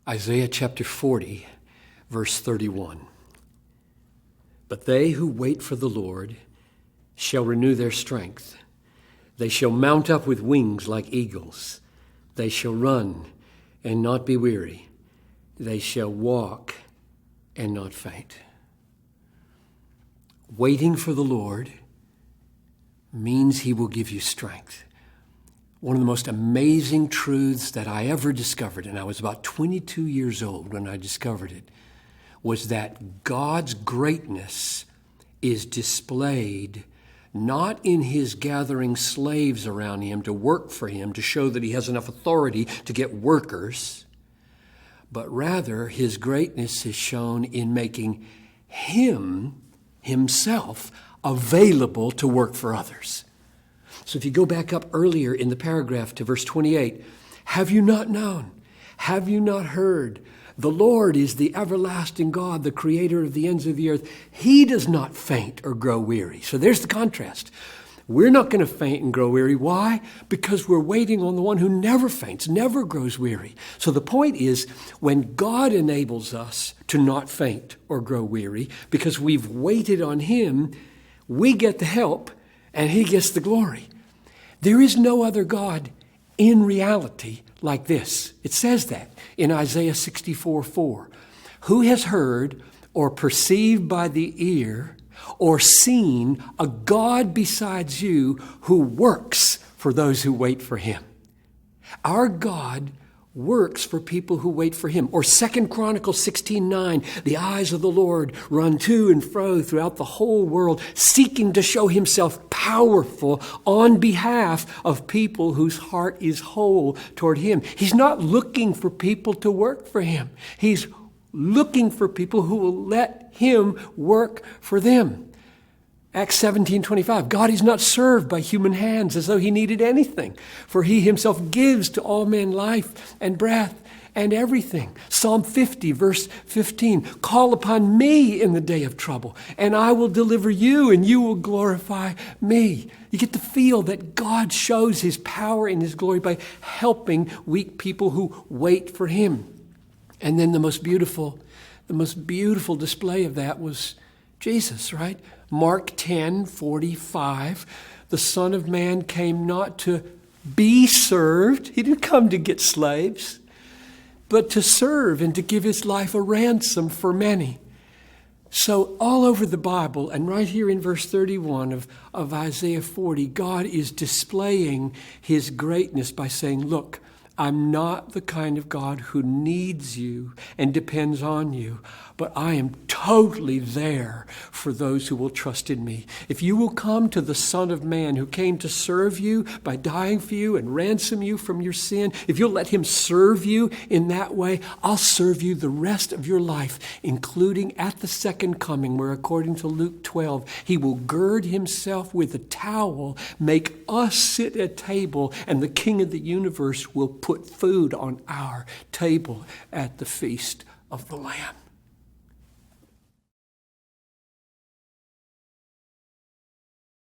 Isaiah chapter 40, verse 31. But they who wait for the Lord shall renew their strength. They shall mount up with wings like eagles. They shall run and not be weary. They shall walk and not faint. Waiting for the Lord means he will give you strength. One of the most amazing truths that I ever discovered, and I was about 22 years old when I discovered it, was that God's greatness is displayed not in his gathering slaves around him to work for him, to show that he has enough authority to get workers, but rather his greatness is shown in making himself available to work for others. So if you go back up earlier in the paragraph to verse 28, have you not known? Have you not heard? The Lord is the everlasting God, the creator of the ends of the earth. He does not faint or grow weary. So there's the contrast. We're not going to faint and grow weary. Why? Because we're waiting on the one who never faints, never grows weary. So the point is, when God enables us to not faint or grow weary, because we've waited on him, we get the help and he gets the glory. There is no other God in reality like this. It says that in Isaiah 64:4. Who has heard or perceived by the ear or seen a God besides you who works for those who wait for him? Our God works for people who wait for him. Or 2 Chronicles 16:9, the eyes of the Lord run to and fro throughout the whole world, seeking to show himself powerful on behalf of people whose heart is whole toward him. He's not looking for people to work for him. He's looking for people who will let him work for them. Acts 17:25, God is not served by human hands as though he needed anything, for he himself gives to all men life and breath and everything. Psalm 50, verse 15, call upon me in the day of trouble, and I will deliver you, and you will glorify me. You get to feel that God shows his power and his glory by helping weak people who wait for him. And then the most beautiful display of that was Jesus, right? Mark 10:45, the Son of Man came not to be served. He didn't come to get slaves, but to serve and to give his life a ransom for many. So all over the Bible, and right here in verse 31 of Isaiah 40, God is displaying his greatness by saying, look, I'm not the kind of God who needs you and depends on you, but I am totally there for those who will trust in me. If you will come to the Son of Man who came to serve you by dying for you and ransom you from your sin, if you'll let him serve you in that way, I'll serve you the rest of your life, including at the second coming, where according to Luke 12, he will gird himself with a towel, make us sit at table, and the King of the universe will put food on our table at the feast of the Lamb.